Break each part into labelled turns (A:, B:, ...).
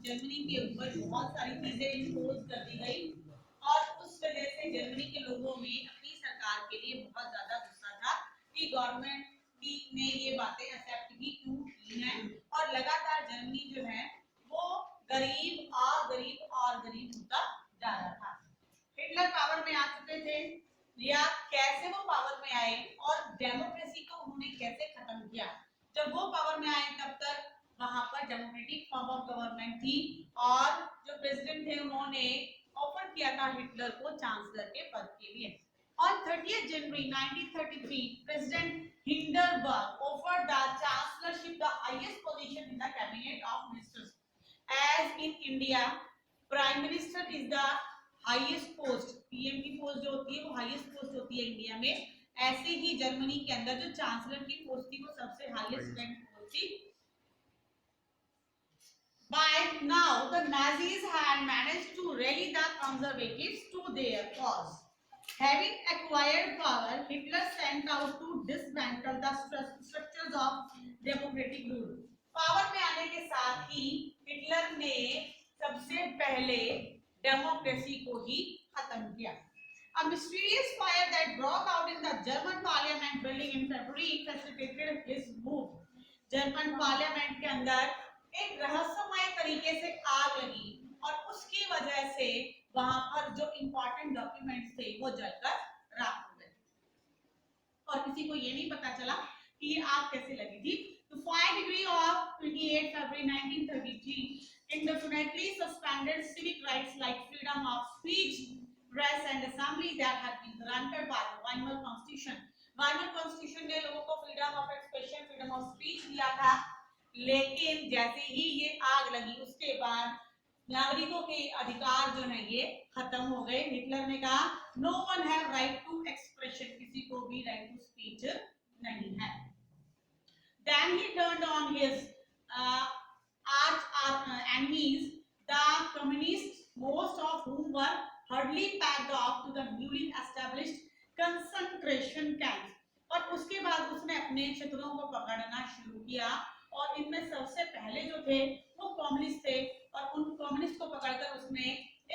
A: Germany के ऊपर बहुत सारी चीजें इम्पोज कर दी गई और उस वजह से जर्मनी के लोगों में अपनी सरकार के लिए बहुत ज्यादा गुस्सा था कि गवर्नमेंट ने ये बातें एक्सेप्ट की क्यों की हैं और लगातार जर्मनी जो है वो गरीब और गरीब और गरीब होता जा रहा था। हिटलर पावर में आ चुके थे या कैसे वो पावर में आए और डेमोक्रेसी को उन्होंने कैसे खत्म किया। जब वो पावर में आए तब तक वहां पर डेमोक्रेटिक फॉर्म ऑफ गवर्नमेंट थी और जो प्रेसिडेंट थे उन्होंने ऑफर किया था हिटलर को चांसलर के पद के लिए। On 30th January 1933, President Hindenburg offered the chancellorship, the highest position in the cabinet of ministers. As in India, Prime Minister is the highest post. PM की पोस्ट जो होती है वो highest पोस्ट होती है इंडिया में, ऐसे ही जर्मनी के अंदर जो चांसलर की पोस्ट थी वो सबसे हाईएस्ट रैंक पोस्ट थी। By now, the Nazis had managed to rally the conservatives to their cause. Having acquired power, Hitler sent out to dismantle the structures of democratic rule. Power में आने के साथ ही Hitler ने सबसे पहले democracy को ही खत्म किया। A mysterious fire that broke out in the German Parliament building in February facilitated his move. German parliament के अंदर एक रहस्यमय तरीके से आग लगी और उसकी वजह से वहां पर जो इंपॉर्टेंट डॉक्यूमेंट्स थे वो जलकर राख हो गए और किसी को ये नहीं पता चला कि ये आग कैसे लगी थी। The fire decree of 28 February 1933 indefinitely suspended civic rights like freedom of speech, press and assembly that had been granted by the Weimar Constitution. Weimar Constitution ने लोगों को freedom of expression, freedom of speech दिया था, लेकिन जैसे ही ये आग लगी उसके बाद नागरिकों के अधिकार जो है ये खत्म हो गए। हिटलर ने कहा no one have right to expression, किसी को भी राइट टू स्पीच नहीं है। Then he turned on his arch enemies, the communists, most of whom were hurriedly packed off to the newly established concentration camps. और उसके बाद उसने अपने शत्रुओं को पकड़ना शुरू किया और इनमें सबसे पहले जो थे वो कम्युनिस्ट थे और उन कम्युनिस्ट को पकड़कर उसने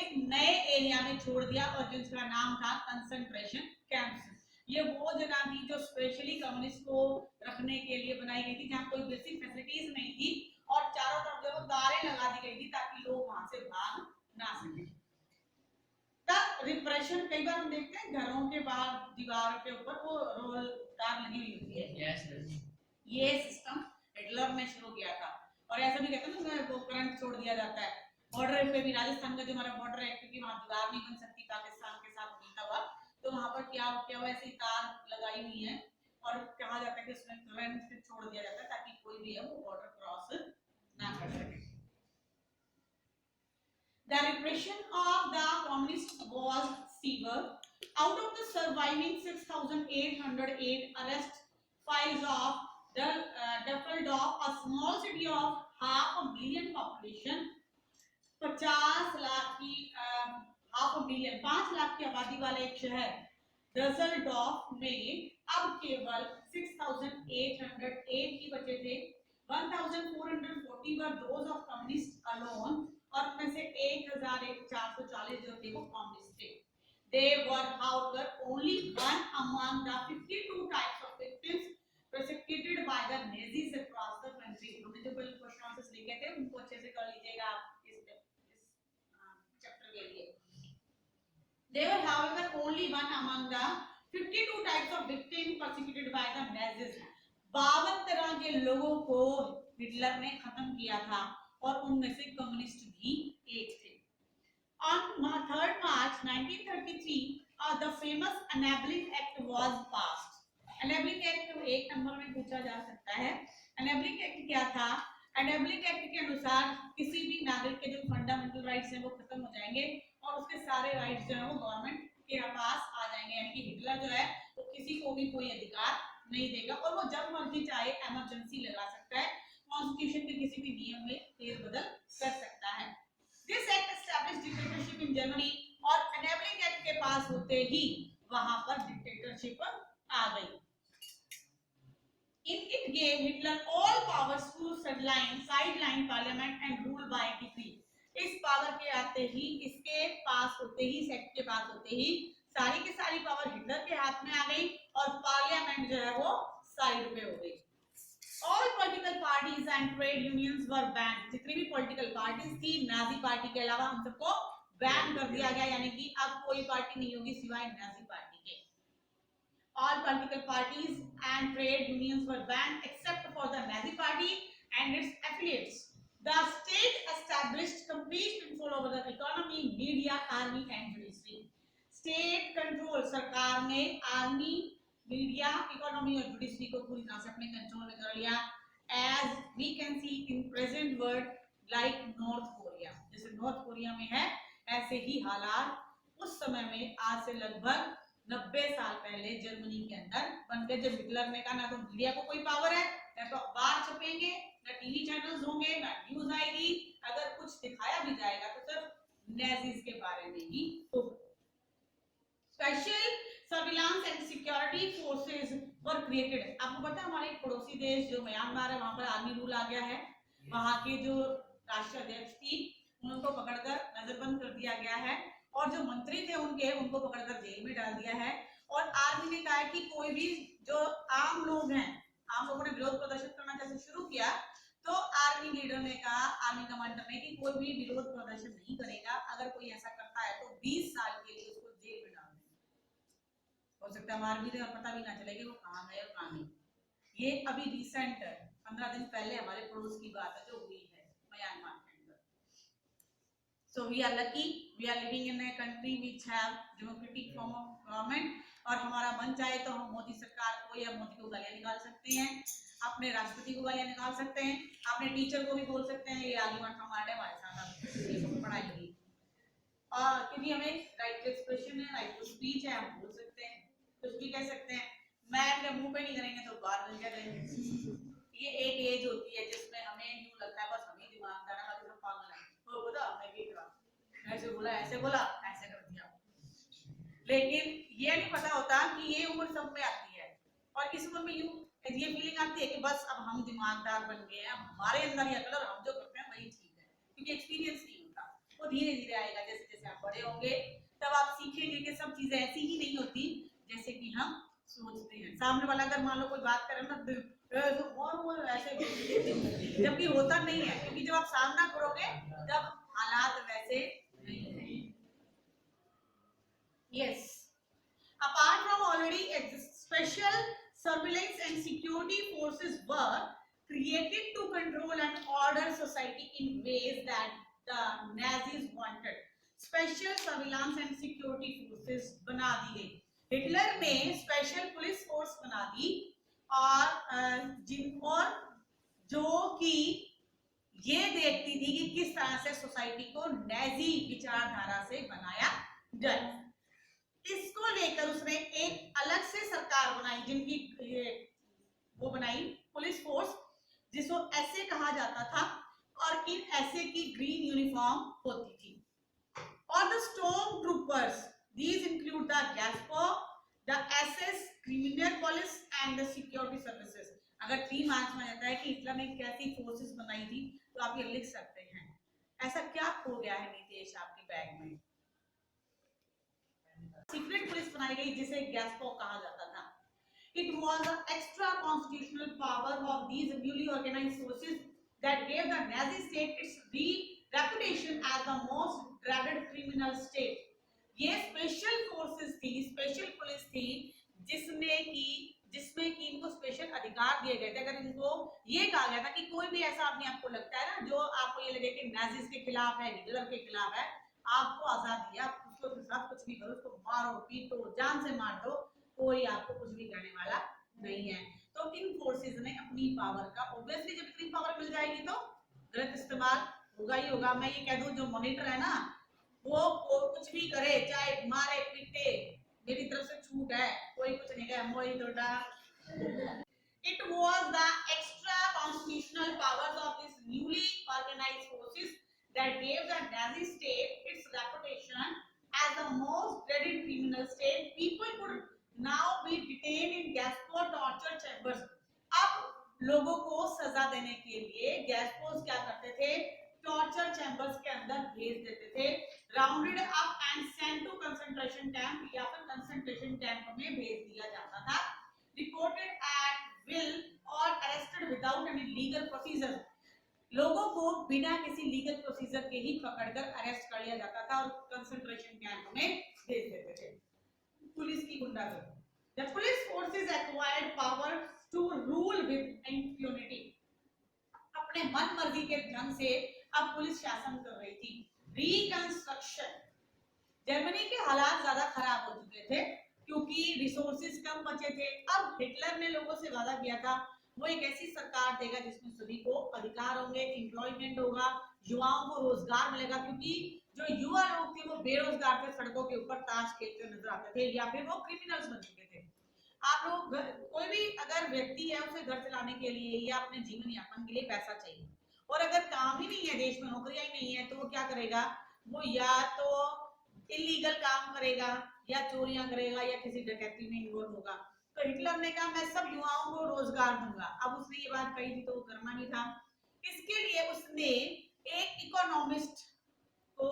A: एक नए एरिया में छोड़ दिया और जिसका नाम था कंसंट्रेशन कैंप्स। ये वो जगह थी जो स्पेशली कम्युनिस्ट को रखने के लिए बनाई गई थी, जहाँ कोई बेसिक फैसिलिटीज नहीं थी और चारों तरफ जो तारें लगा दी गई थी ताकि लोग वहां से भाग ना सके। तब रिप्रेशन, कई बार हम देखते हैं घरों के बाहर दीवार के ऊपर वो रोल तार लगी हुई होती है, ये सिस्टम हिटलर ने शुरू किया था और ऐसा भी कहते हैं ना वो करंट छोड़ दिया जाता है। बॉर्डर पे भी राजस्थान का जो हमारा बॉर्डर है क्योंकि वहां दीवार नहीं बन सकती पाकिस्तान के साथ मिलता हुआ, तो वहां पर क्या हुआ ऐसी तार लगाई हुई है और कहा जाता है कि उसमें करंट छोड़ दिया जाता है ताकि कोई भी है वो बॉर्डर क्रॉस ना कर सके। The repression of the communists was severe. Out of the surviving 6,808 arrest files of Dusseldorf, a small city of 500,000 population, 50 lakh की 5 लाख की आबादी वाला एक शहर डसेल्डॉर्फ में अब केवल 6,808 ही बचे थे। 1,440 were those of communists alone और उनमें से 1,440 जो थे वो कम्युनिस्ट थे। They were however only one among the 52 types of victims persecuted by the Nazis across the country. हमने जो पहले क्वेश्चन आंसर्स लिखे थे उनको अच्छे से कर लीजिएगा आप इस चैप्टर के लिए। They were however only one among the 52 types of victims persecuted by the Nazis. 52 तरह के लोगों को हिटलर ने खत्म किया था और उनमें से कम्युनिस्ट भी एक थे। On 3rd March 1933, the famous Enabling Act was passed. Enabling Act एक नंबर में पूछा जा सकता है। Enabling Act क्या था? Enabling Act के अनुसार किसी भी नागरिक के जो फंडामेंटल राइट्स हैं वो खत्म हो जाएंगे और उसके सारे राइट्स जो है वो गवर्नमेंट के पास आ जाएंगे, यानी कि हिटलर जो है वो किसी को भी कोई अधिकार नहीं देगा और वो जब मर्जी चाहे इमरजेंसी लगा सकता है, कॉन्स्टिट्यूशन के किसी भी नियम में फेरबदल कर सकता है। This act established dictatorship in Germany और Enabling Act के पास होते ही वहां पर डिक्टेटरशिप आ गई। It gave Hitler all powers to sideline parliament and rule by decree. आते ही, इसके पास होते ही, सेक्ट के पास होते ही सारी की सारी पावर हिटलर के हाथ में आ गई और पार्लियामेंट जो है वो साइड पे हो गई। All political parties and trade unions were banned. जितनी भी political parties थी नाजी पार्टी के अलावा हम सबको बैन कर दिया गया, यानी कि अब कोई पार्टी नहीं होगी सिवाय नाजी पार्टी के। All political parties and trade unions were banned except for the Nazi party and its affiliates. The state established complete control over the economy, media, army and judiciary. State control, सरकार ने army, media, economy और judiciary को पूरी तरह से अपने control में कर लिया। As we can see in present world like North Korea, जैसे नॉर्थ कोरिया में है ऐसे ही हालात उस समय में आज से लगभग 90 साल पहले जर्मनी के अंदर बन गए। जब हिटलर ने कहा ना तो मीडिया को कोई पावर है, ना तो अखबार छपेंगे, ना टीवी चैनल्स होंगे, ना न्यूज आएगी, अगर कुछ दिखाया भी जाएगा तो सिर्फ नाजीज के बारे में ही होगा। Special surveillance and security forces were created. आपको पता है हमारे पड़ोसी देश जो म्यांमार है वहां पर आर्मी रूल आ गया है, वहां के जो राष्ट्राध्यक्ष थी उनको पकड़कर नजरबंद कर दिया गया है और जो मंत्री थे उनको पकड़कर जेल में डाल दिया है। और आर्मी ने कहा है कि कोई भी जो आम लोग हैं, आम लोगों ने विरोध प्रदर्शन करना जैसे शुरू किया तो आर्मी लीडर ने कहा, आर्मी कमांडर ने, कि कोई भी विरोध प्रदर्शन नहीं करेगा, अगर कोई ऐसा करता है तो 20 साल के लिए उसको जेल में डाल देंगे। हो सकता है आर्मी को पता भी ना चले कि वो कहाँ गए और कहाँ नहीं। ये अभी रिसेंट 15 दिन पहले हमारे पड़ोस की बात है जो हुई है म्यांमार के अंदर। So we are lucky, we are living in a country which have democratic form of government, और हमारा मन चाहे तो हम मोदी सरकार को या मोदी को गालियां निकाल सकते हैं, अपने राष्ट्रपति को गालियां निकाल सकते हैं, अपने टीचर को भी बोल सकते हैं ये आगे मत हमारे साथ पढ़ाएंगी, और क्योंकि हमें राइट टू एक्सप्रेशन है, राइट टू स्पीच है, हम बोल सकते हैं, कुछ भी कह सकते हैं। मैं अपने मुंह पे नहीं करेंगे तो बाहर मिल जाएंगे। ये एक एज होती है जिसमें हमें यूं लगता है बस हमें दिमाग दाना वाले सब पागल है, वो बता मैं ये करा, ऐसे बोला ऐसे कर दिया, लेकिन ये नहीं पता होता कि ये उम्र सब में आती है और इस उम्र में यूं ये फीलिंग आती है कि बस अब हम दिमागदार बन गए हैं, हमारे अंदर ये कलर हम जो करते हैं वही ठीक है, क्योंकि एक्सपीरियंस नहीं होता, वो धीरे धीरे आएगा। जैसे जैसे आप बड़े होंगे तब आप सीखेंगे कि सब चीजें ऐसी ही नहीं होती जैसे कि हम सोचते हैं। सामने वाला अगर मान लो कोई बात करे ना तो ऐसे जबकि होता नहीं है, क्योंकि जब आप सामना करोगे तब हालात वैसे नहीं है। Yes. Apart from already special surveillance and security forces were created to control and order society in ways that the Nazis wanted. Special surveillance and security forces बना दी गई। हिटलर ने स्पेशल पुलिस फोर्स बना दी और जो कि ये देखती थी कि किस तरह से सोसाइटी को नाजी विचारधारा से बनाया जाए। इसको लेकर उसने एक अलग से सरकार बनाई, जिनकी वो बनाई पुलिस फोर्स, जिसको ऐसे कहा जाता था, और इन ऐसे की ग्रीन यूनिफॉर्म होती थी। और the storm troopers, these include the गैस्पो, the SS, criminal police and the security services. अगर 3 मार्च में आता है कि हिटलर ने कैसी फोर्सेस बनाई थी तो आप ये लिख सकते हैं। ऐसा क्या हो गया है नीतीश आपके बैग में? सीक्रेट पुलिस बनाई गई जिसे गैस्पो कहा जाता था। It was the extra constitutional power of these newly organized forces that gave the Nazi state its reputation as the most dreaded criminal state. ये स्पेशल फोर्सेस थी, स्पेशल पुलिस थी, जिसमें कि इनको स्पेशल अधिकार दिए गए थे। अगर इनको ये कहा गया था कि कोई भी ऐसा अपने आपको लगता है ना जो आपको ये लगे कि नाजीज के खिलाफ है, हिटलर के खिलाफ है, आपको आजादी है, उसको साथ कुछ भी करो, उसको मारो पीटो, जान से मार दो, कोई आपको कुछ भी करने वाला नहीं है। तो इन फोर्सेस ने अपनी पावर का, ऑब्वियसली जब इतनी पावर मिल जाएगी तो गलत इस्तेमाल होगा ही होगा। मैं ये कह दूं जो मॉनिटर है ना वो कुछ भी करे, चाहे मारे पीटे, मेरी तरफ से छूट है, कोई कुछ नहीं कहे मोई तोड़ा। It was the extra constitutional powers of these newly organized forces that gave the Nazi state its reputation as the most dreaded criminal state. People could now be detained in Gestapo torture chambers. अब लोगों को सजा देने के लिए गैस्पोस क्या करते थे? टॉर्चर चैम्बर्स के अंदर भेज देते थे rounded up and sent to concentration camp या फिर कंसंट्रेशन कैंप में भेज दिया जाता था। रिपोर्टेड एट विल और arrested without any legal procedure, लोगों को बिना किसी लीगल प्रोसीजर के ही पकड़कर अरेस्ट कर लिया जाता था और कंसंट्रेशन कैंप में भेज देते थे। पुलिस की गुंडागर्दी। The police forces acquired power to rule with impunity. अपने मन मर्जी के ढंग से अब पुलिस शासन कर रही थी। रिकंस्ट्रक्शन, जर्मनी के हालात ज्यादा खराब हो चुके थे क्योंकि रिसोर्सेज कम बचे थे। अब हिटलर ने लोगों से वादा किया था वो एक ऐसी सरकार देगा जिसमें सभी को अधिकार होंगे, एम्प्लॉयमेंट होगा, युवाओं को रोजगार मिलेगा, क्योंकि जो युवा लोग थे वो बेरोजगार थे, सड़कों के ऊपर ताश खेलते नजर आते थे या फिर वो क्रिमिनल्स बन चुके थे। आप लोग कोई भी अगर व्यक्ति है उसे घर चलाने के लिए या अपने जीवन यापन के लिए पैसा चाहिए, और अगर काम ही नहीं है, देश में नौकरियां ही नहीं है, तो वो क्या करेगा, वो या तो इलीगल काम करेगा या चोरियां करेगा या किसी डकैती में इन्वॉल्व होगा। तो हिटलर ने कहा मैं सब युवाओं को रोजगार दूंगा। अब उसने ये बात कही थी तो वो करना नहीं था। इसके लिए उसने एक इकोनॉमिस्ट को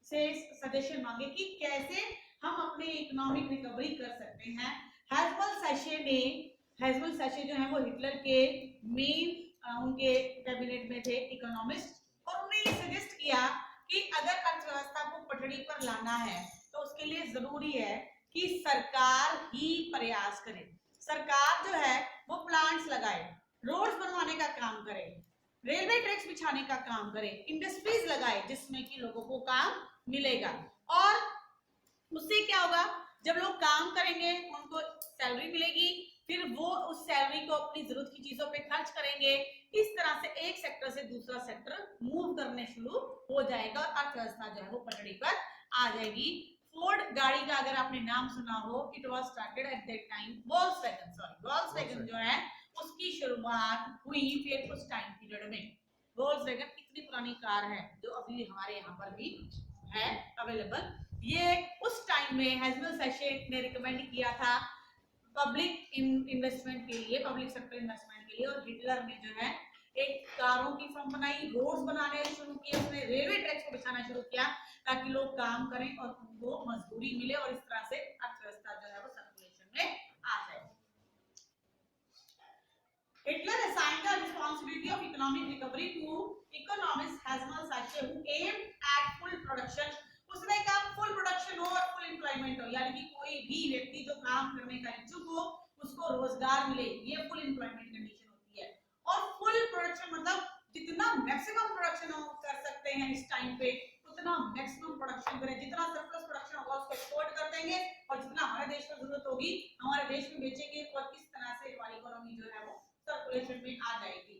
A: से सजेशन मांगे कि कैसे हम अपने इकोनॉमिक रिकवरी कर सकते हैं। हेजबल सैशे जो है वो हिटलर के मेन उनके कैबिनेट में थे इकोनॉमिस्ट, और उन्होंने ये सजेस्ट किया कि अगर अर्थव्यवस्था को पटड़ी पर लाना है तो उसके लिए जरूरी है कि सरकार ही प्रयास करे। सरकार जो है वो प्लांट्स लगाए, रोड्स बनवाने का काम करे, रेलवे ट्रैक्स बिछाने का काम करे, इंडस्ट्रीज लगाए जिसमें कि लोगों को काम मिलेगा। और उससे क्या होगा, जब लोग काम करेंगे उनको सैलरी मिलेगी, फिर वो उस सैलरी को अपनी जरूरत की चीजों पे खर्च करेंगे। इस तरह से एक सेक्टर से दूसरा सेक्टर मूव करने शुरू हो जाएगा और अर्थव्यवस्था जो है वो पटड़ी पर आ जाएगी। फोर्ड गाड़ी का अगर आपने नाम सुना हो, it was started at that time. Volkswagen जो है उसकी शुरुआत हुई फिर उस टाइम पीरियड में। वॉल्क्सवैगन इतनी पुरानी कार है जो अभी हमारे यहाँ पर भी है अवेलेबल। ये उस टाइम में हेजबल सैशे ने रिकमेंड किया था पब्लिक इन्वेस्टमेंट के लिए, पब्लिक सेक्टर इन्वेस्टमेंट के लिए, और हिटलर ने जो है एक कारों की फर्म बनाई, रोड्स बनाने शुरू किए, उसने रेलवे ट्रैक्स को बिछाना शुरू किया ताकि लोग काम करें और उनको मजदूरी मिले और इस तरह से अर्थव्यवस्था जो है वो सर्कुलेशन में आ जाए। Hitler assigned the responsibility of economic recovery to economist Herzl Sache, who aimed at full production. उसने कहा फुल प्रोडक्शन हो और फुल एम्प्लॉयमेंट हो, यानी कि कोई भी व्यक्ति जो काम करने का इच्छुक हो उसको रोजगार मिले, ये फुल एम्प्लॉयमेंट कंडीशन होती है। और फुल प्रोडक्शन मतलब जितना मैक्सिमम प्रोडक्शन हम कर सकते हैं इस टाइम पे उतना मैक्सिमम प्रोडक्शन करें, जितना सरप्लस प्रोडक्शन होगा उसको एक्सपोर्ट कर देंगे और जितना हमारे देश को जरूरत होगी हमारे देश में बेचेंगे और इस तरह से हमारी इकोनॉमी जो है वो सर्कुलेशन में आ जाएगी।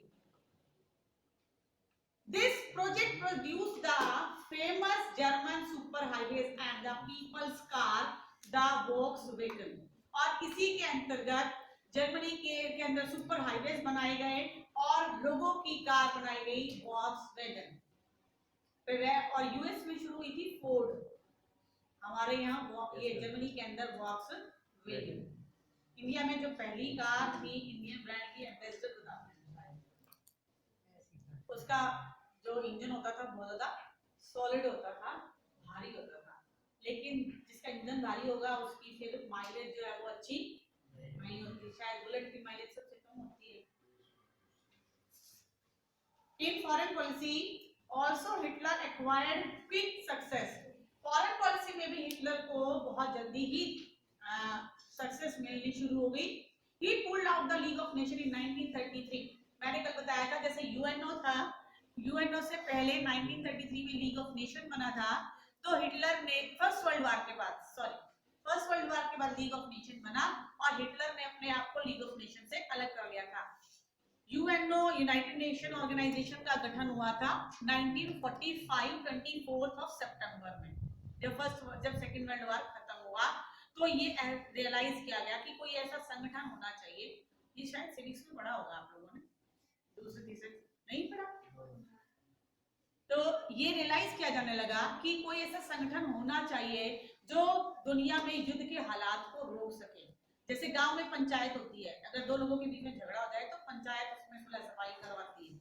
A: This project produced the famous German superhighways and the people's car, the Volkswagen। और इसी के अंतर्गत जर्मनी के अंदर सुपर हाईवेज बनाए गए और लोगों की कार बनाई गई वॉक्सवैगन। और यूएस में शुरू हुई थी फोर्ड, हमारे यहाँ ये जर्मनी के अंदर वॉक्सवैगन। इंडिया में जो पहली कार थी इंडियन ब्रांड की एम्बेसडर उसका जो इंजन होता था बहुत ज्यादा सॉलिड होता था, भारी होता था, लेकिन जिसका इंजन भारी होगा उसकी फिर माइलेज जो है वो अच्छी नहीं होती, शायद बुलेट की माइलेज सबसे कम होती है। In foreign policy also Hitler acquired quick success. Foreign policy में भी हिटलर को बहुत जल्दी ही सक्सेस मिलनी शुरू हो गई। ही pulled out the league of nation in 1933। मैंने कल बताया था जैसे यूएनओ था, यूएनओ से पहले 1933 में लीग ऑफ नेशन बना था, तो हिटलर ने फर्स्ट वर्ल्ड वार के बाद लीग ऑफ नेशन बना और हिटलर ने अपने आप को लीग ऑफ नेशन से अलग कर लिया था। यूएनओ यूनाइटेड नेशन ऑर्गेनाइजेशन का गठन हुआ था 1945 24 सितंबर में। जब सेकेंड वर्ल्ड वार खत्म हुआ तो ये रियलाइज किया गया कि कोई ऐसा संगठन होना चाहिए, ये शायद सिविक्स में पढ़ा होगा आप लोगों ने, दूसरे तीसरे नहीं पढ़ा, तो ये रियलाइज किया जाने लगा कि कोई ऐसा संगठन होना चाहिए जो दुनिया में युद्ध के हालात को रोक सके। जैसे गांव में पंचायत होती है, अगर दो लोगों के बीच में झगड़ा हो जाए तो पंचायत उसमें सुलह सफाई करवाती है।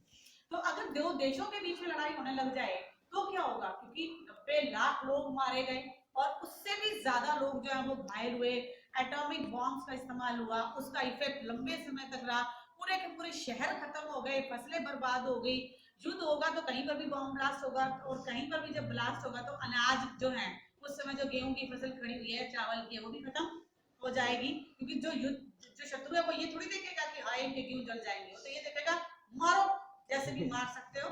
A: तो अगर दो देशों के बीच में लड़ाई होने लग जाए तो क्या होगा, होगा, क्योंकि 90 लाख लोग मारे गए और उससे भी ज्यादा लोग जो है वो घायल हुए। एटॉमिक बॉम्ब्स का इस्तेमाल हुआ, उसका इफेक्ट लंबे समय तक रहा, पूरे के पूरे शहर खत्म हो गए, फसलें बर्बाद हो गई। युद्ध होगा तो कहीं पर भी बॉम्ब ब्लास्ट होगा, और कहीं पर भी जब ब्लास्ट होगा तो अनाज जो है, उस समय जो गेहूं की फसल खड़ी हुई है, चावल की, वो भी खत्म हो जाएगी। क्योंकि जो शत्रु है वो ये थोड़ी देखेगा कि हाँ इनके गेहूं जल जाएंगे, तो ये देखेगा मारो, जैसे भी मार सकते हो।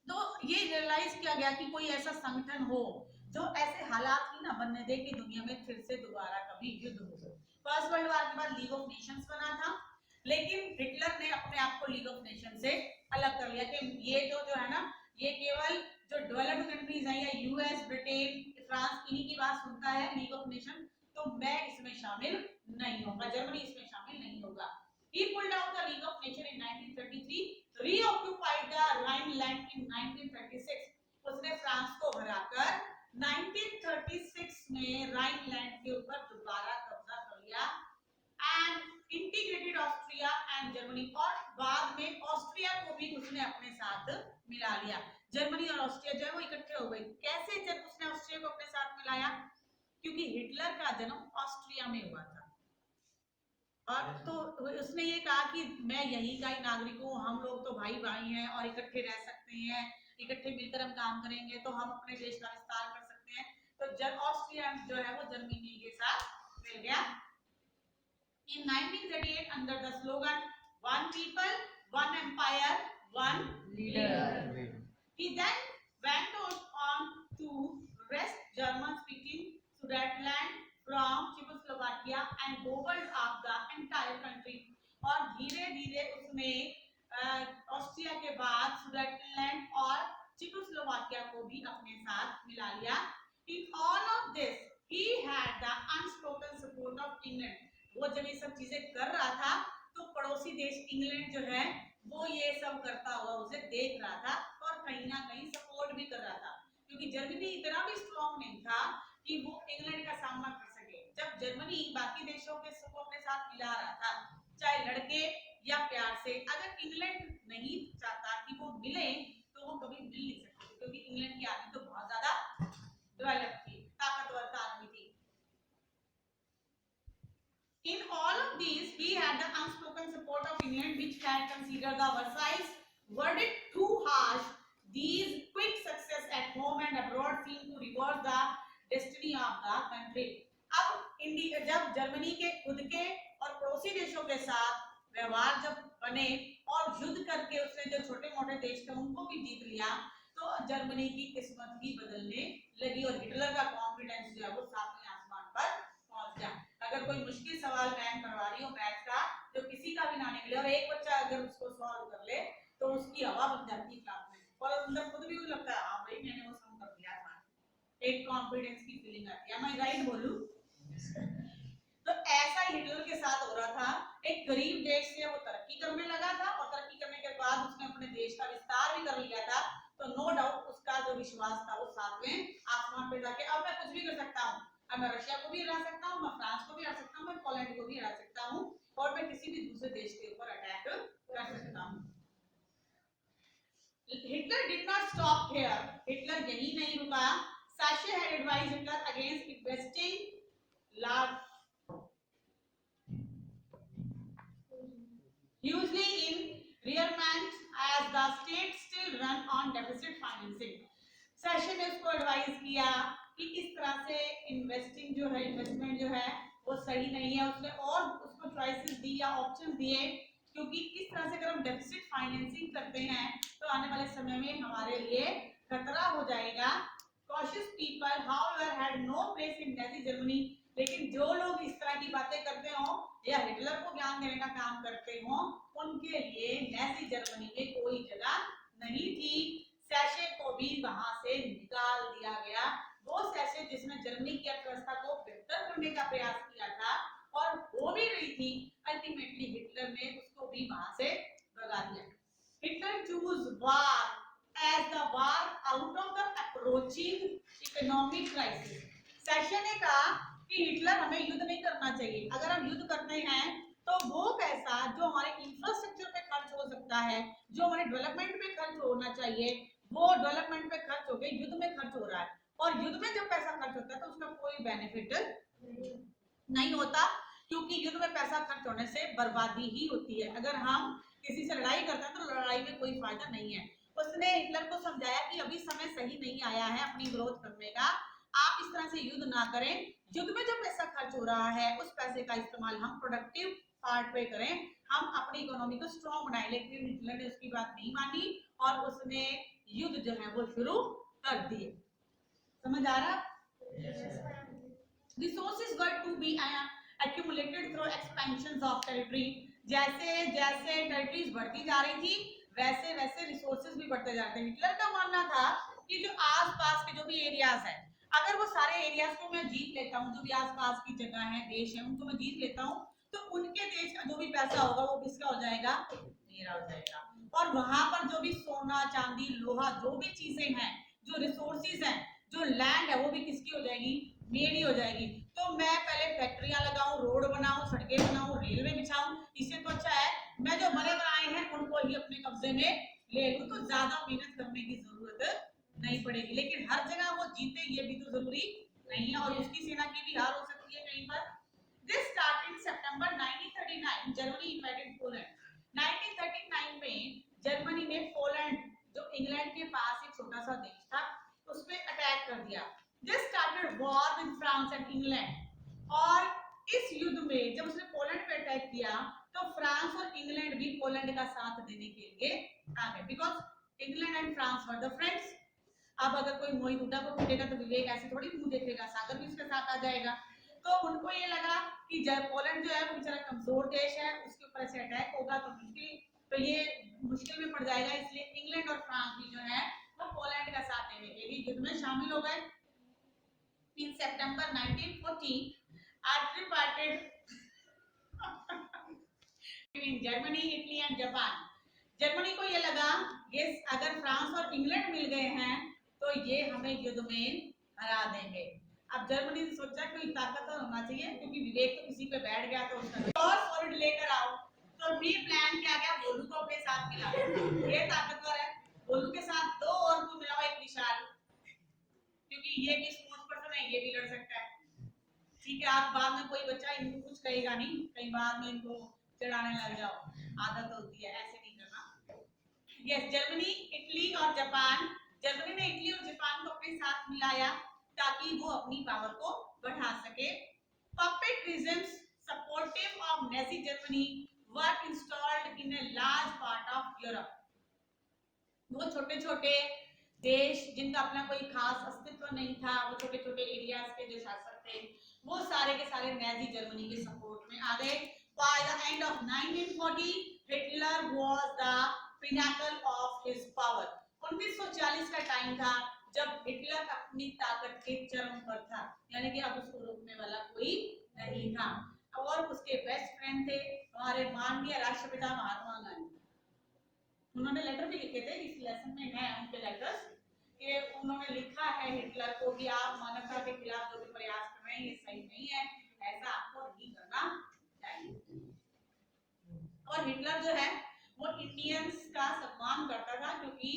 A: तो ये रियलाइज किया गया कि कोई ऐसा संगठन हो जो ऐसे हालात ही ना बनने दे कि दुनिया में फिर से दोबारा कभी युद्ध हो। फर्स्ट वर्ल्ड वॉर के बाद लीग ऑफ नेशंस बना था, लेकिन हिटलर ने अपने आप को लीग ऑफ नेशन से अलग कर लिया कि ये जो है ना, ये केवल जो डेवलप्ड कंट्रीज हैं या यूएस, ब्रिटेन, फ्रांस, इन्हीं की बात सुनता है लीग ऑफ नेशन, तो मैं इसमें शामिल नहीं होगा, जर्मनी इसमें शामिल नहीं होगा। He pulled out the League of Nations in 1933, reoccupied the Rhineland in 1936. उसने फ्रांस को हराकर 1936 में राइनलैंड के ऊपर दोबारा कब्जा कर लिया and integrated Austria and Germany, और बाद में ऑस्ट्रिया को भी उसने अपने साथ मिला लिया। जर्मनी और ऑस्ट्रिया जो है वो इकट्ठे हो गए। कैसे जब उसने ऑस्ट्रिया को अपने साथ मिलाया? क्योंकि हिटलर का जन्म ऑस्ट्रिया में हुआ था, और तो उसने ये कहा कि मैं यही का ही नागरिक हूँ, हम लोग तो भाई भाई हैं और इकट्ठे रह सकते हैं, इकट्ठे मिलकर हम काम करेंगे तो हम अपने देश का विस्तार कर सकते हैं। तो ऑस्ट्रिया जो है वो जर्मनी के साथ मिल गया। In 1938, under the slogan "One People, One Empire, One Leader," he then went on to wrest German-speaking Sudetenland from Czechoslovakia and gobbled up the entire country. और धीरे धीरे उसने ऑस्ट्रिया के बाद सुडेटलैंड और चेकोस्लोवाकिया को भी अपने साथ मिला लिया। In all of this, he had the unspoken support of England. वो जब ये सब चीजें कर रहा था तो पड़ोसी देश इंग्लैंड जो है वो ये सब करता हुआ उसे देख रहा था और कहीं ना कहीं सपोर्ट भी कर रहा था, क्योंकि जर्मनी इतना भी स्ट्रॉन्ग नहीं था कि वो इंग्लैंड का सामना कर सके। जब जर्मनी बाकी देशों के सबको अपने साथ मिला रहा था, चाहे लड़के या प्यार से, अगर इंग्लैंड नहीं चाहता कि वो मिले तो वो कभी मिल नहीं सकते, क्योंकि इंग्लैंड की आर्मी तो बहुत ज्यादा डेवलप थी, ताकतवर आर्मी थी। In all of these, he had the unspoken support of England, which had considered the Versailles verdict too harsh. These quick success at home and abroad seemed to reverse the destiny of the country. अब India जब Germany के खुद के और पड़ोसी देशों के साथ व्यवहार जब बने और युद्ध करके उसने जो छोटे मोटे देश थे उनको भी जीत लिया, तो जर्मनी की किस्मत भी बदलने लगी और हिटलर का कॉन्फिडेंस जो है वो सातवें आसमान पर पहुंच गया। अगर कोई मुश्किल सवाल मैं करवा रही हूँ मैथ का, जो किसी का भी ना निकले और एक बच्चा अगर उसको सॉल्व कर ले तो उसकी हवा बन जाती है क्लास में, और अंदर खुद भी लगता है हाँ भाई मैंने वो सम कर दिया था, एक कॉन्फिडेंस की फीलिंग आती है। मैं राइट बोलूं? तो ऐसा ही हिटलर के साथ हो रहा था। एक गरीब देश से वो तरक्की करने लगा था और तरक्की करने के बाद उसने अपने देश का विस्तार भी कर लिया था, तो नो डाउट उसका जो विश्वास था वो सातवें आसमान पे जाके अब मैं कुछ भी कर सकता हूँ, अब मैं रशिया को भी हरा सकता हूँ, मैं फ्रांस को भी हरा सकता हूँ, मैं पोलैंड को भी हरा सकता हूँ, और मैं किसी भी दूसरे देश के ऊपर अटैक कर सकता हूँ। Hitler did not stop here. Hitler यही नहीं रुका। Sache had advised Hitler against investing large, hugely in rearmament as the state still run on deficit financing. Sache ने उसको एडवाइस किया कि इस तरह से इन्वेस्टिंग जो है, इन्वेस्टमेंट जो है वो सही नहीं है। उसने और उसको चॉइसेस दी या ऑप्शन दिए, क्योंकि इस तरह से अगर हम डेफिसिट फाइनेंसिंग करते हैं तो आने वाले समय में हमारे लिए खतरा हो जाएगा। Cautious people, however, had no place in Nazi Germany. लेकिन जो लोग इस तरह की बातें करते हो या हिटलर को ज्ञान देने का काम करते हो, उनके लिए नाजी जर्मनी में कोई जगह नहीं थी। सैशे को भी वहां से निकाल दिया गया। वो सैशे जिसने जर्मनी की अर्थव्यवस्था को बेहतर करने का प्रयास किया था और हो भी रही थी, अल्टीमेटली हिटलर ने उसको भी वहां से भगा दिया। Hitler choose war as the war out of the approaching economic crisis. सैशे ने कहा कि हिटलर हमें युद्ध नहीं करना चाहिए, अगर हम युद्ध करते हैं तो वो पैसा जो हमारे इंफ्रास्ट्रक्चर पे खर्च हो सकता है, जो हमारे डेवलपमेंट पे खर्च होना चाहिए, वो डेवलपमेंट पे खर्च हो गए, युद्ध में खर्च हो रहा है, और युद्ध में जब पैसा खर्च होता है तो उसका कोई बेनिफिट नहीं होता, क्योंकि युद्ध में पैसा खर्च होने से बर्बादी ही होती है। अगर हम किसी से लड़ाई करते हैं तो लड़ाई में कोई फायदा नहीं है। उसने हिटलर को समझाया कि अभी समय सही नहीं आया है अपनी ग्रोथ करने का, आप इस तरह से युद्ध ना करें, युद्ध में जो पैसा खर्च हो रहा है उस पैसे का इस्तेमाल हम प्रोडक्टिव पार्ट पे करें, हम अपनी इकोनॉमी को स्ट्रॉन्ग बनाए। लेकिन हिटलर ने उसकी बात नहीं मानी और उसने युद्ध जो है वो शुरू कर दिए। समझ आ रहा? Resources were to be accumulated through expansions of territory. जैसे जैसे टेरिटरीज बढ़ती जा रही थी वैसे वैसे रिसोर्सेज भी बढ़ते जा रहे थे। हिटलर का मानना था कि जो आसपास के जो भी एरियाज हैं, अगर वो सारे एरियाज को मैं जीत लेता हूँ, जो भी आसपास की जगह है, देश है, उनको मैं जीत लेता हूँ, तो उनके देश का जो भी पैसा होगा वो किसका हो जाएगा? मेरा हो जाएगा। और वहां पर जो भी सोना चांदी लोहा जो भी चीजें हैं, जो रिसोर्सेज हैं, जो लैंड है, वो भी किसकी हो जाएगी? मेरी हो जाएगी। तो मैं पहले फैक्ट्रियां लगाऊं, रोड बनाऊं, सड़कें बनाऊं, रेलवे बिछाऊं, इससे तो अच्छा है मैं जो बने बनाए हैं उनको ही अपने कब्जे में ले लूं, तो ज्यादा मेहनत करने की जरूरत नहीं पड़ेगी। लेकिन हर जगह वो जीते ये भी तो जरूरी नहीं है, और उसकी सेना की भी हार हो सकती है कहीं पर। This started September 1939, Germany invaded Poland. 1939 में जर्मनी ने पोलैंड, जो इंग्लैंड के पास एक छोटा सा देश था, उस पे अटैक कर दिया। This started war with France and England. और इस युद्ध में जब उसने पोलैंड पे अटैक किया तो फ्रांस और इंग्लैंड भी पोलैंड का साथ देने के लिए आ गए, because England and France were the friends. अब अगर कोई मोहित हुड्डा को पीटेगा तो विवेक ऐसे थोड़ी मुंह देखेगा, सागर भी उसके साथ आ जाएगा। तो उनको ये लगा कि जब पोलैंड जो है वो बेचारा कमजोर देश है, उसके ऊपर ऐसे अटैक होगा तो ये मुश्किल में पड़ जाएगा, इसलिए इंग्लैंड और फ्रांस भी जो है वो पोलैंड का साथ देने के लिए युद्ध में शामिल हो गए। In September 1914, a tripartite between Germany, Italy and Japan. Germany को ये लगा ये अगर फ्रांस और इंग्लैंड मिल गए हैं तो ये हमें युद्ध में हरा देंगे। अब जर्मनी ने सोचा कोई ताकतवर होना चाहिए, क्योंकि विवेक तो किसी पे बैठ गया तो उसका और सॉलिड लेकर आओ। तो भी प्लान किया गया, गोलू को अपने साथ मिला, ये ताकतवर है, गोलू के साथ दो और को मिलाओ एक विशाल, क्योंकि ये भी नहीं, ये भी लड़ सकता है। ठीक है, आप बाद में कोई बच्चा इनको कुछ कहेगा नहीं, कई बाद में इनको चढ़ाने लग जाओ, आदत होती है, ऐसे नहीं करना। यस, जर्मनी, इटली और जापान। जर्मनी ने इटली और जापान को अपने साथ मिलाया ताकि वो अपनी पावर को बढ़ा सके। Puppet regimes supportive of Nazi Germany were installed in a large part of Europe. वो छोटे छोटे देश जिनका अपना कोई खास अस्तित्व नहीं था, वो छोटे छोटे एरियाज के जो शासक थे, वो सारे के सारे नाजी जर्मनी के सपोर्ट में आ गए। By the end of 1940, Hitler was the pinnacle of his power. 1940 का टाइम था जब हिटलर अपनी ताकत के चरम पर था, यानी कि अब उसको रोकने वाला कोई नहीं था। और उसके बेस्ट फ्रेंड थे हमारे माननीय राष्ट्रपिता महात्मा गांधी। उन्होंने लेटर भी लिखे थे, इस लेसन में है उनके लेटर्स, कि उन्होंने लिखा है हिटलर को कि आप मानवता के खिलाफ जो भी प्रयास कर रहे हैं ये सही नहीं है, ऐसा आपको नहीं करना चाहिए। और हिटलर जो है वो इंडियंस का सम्मान करता था, क्योंकि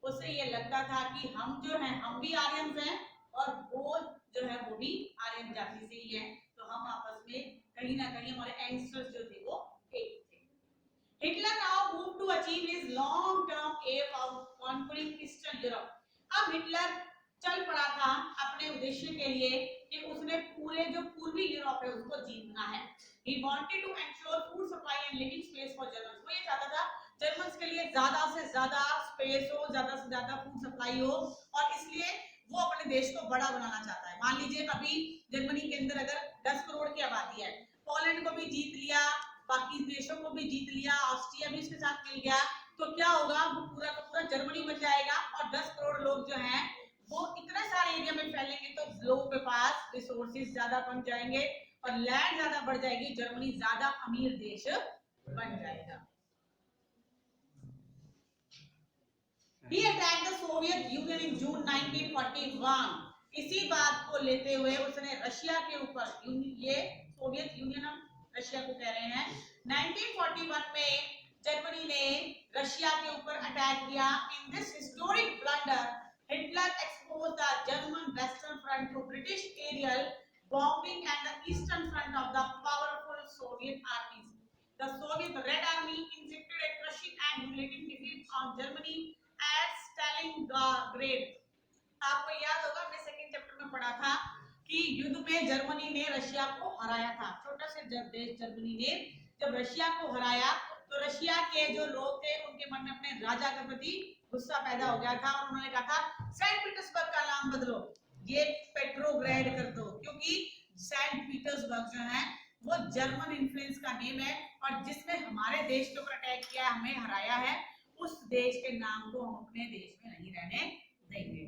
A: उसे ये लगता था कि हम जो हैं हम भी आर्यंस हैं और वो जो है वो भी आर्यन जाति से ही है, तो हम आपस में कहीं ना कहीं हमारे एंसेस्टर्स जो थे वो एक थे। Hitler now moved to achieve his long-term aim of conquering Eastern Europe. अब हिटलर चल पड़ा था अपने उद्देश्य के लिए कि उसने पूरे जो पूर्वी यूरोप है उसको जीतना है। He wanted to ensure food supply and living space for Germans. वो ये चाहता था जर्मन्स के लिए ज्यादा से ज्यादा स्पेस हो, ज्यादा से ज्यादा फूड सप्लाई हो, और इसलिए वो अपने देश को बड़ा बनाना चाहता है। मान लीजिए अभी जर्मनी के अंदर अगर 10 करोड़ की आबादी है, पोलैंड को भी जीत लिया, बाकी देशों को भी जीत लिया, ऑस्ट्रिया भी इसके साथ मिल गया, तो क्या होगा, वो पूरा का पूरा जर्मनी बन जाएगा और 10 करोड़ लोग जो हैं वो इतने सारे एरिया में फैलेंगे तो लोगों के पास रिसोर्सेज ज्यादा बन जाएंगे और लैंड ज्यादा बढ़ जाएगी, जर्मनी ज्यादा अमीर देश बन जाएगा। He attacked the Soviet Union in June 1941. इसी बात को लेते हुए उसने रशिया के ऊपर, ये सोवियत यूनियन हम रशिया को कह रहे हैं, 1941 में जर्मनी ने रशिया के ऊपर अटैक किया। In this historic blunder Hitler exposed the German western front to British aerial bombing and the eastern front of the powerful Soviet armies. The Soviet Red Army inflicted a crushing and humiliating defeat on Germany at Stalingrad. आपको याद होगा, हमने second chapter में पढ़ा था कि युद्ध में जर्मनी ने रशिया को हराया था। छोटा से देश जर्मनी ने जब रशिया को हराया तो रशिया के जो लोग थे उनके मन में अपने राजा के प्रति गुस्सा पैदा हो गया था और उन्होंने कहा था सेंट पीटर्सबर्ग का नाम बदलो, ये पेट्रोग्रेड कर दो, क्योंकि सेंट पीटर्सबर्ग जो है वो जर्मन इन्फ्लुएंस का नेम है और जिसमें हमारे देश के ऊपर अटैक किया, हमें हराया है, उस देश के नाम को हम अपने देश में नहीं रहने देंगे।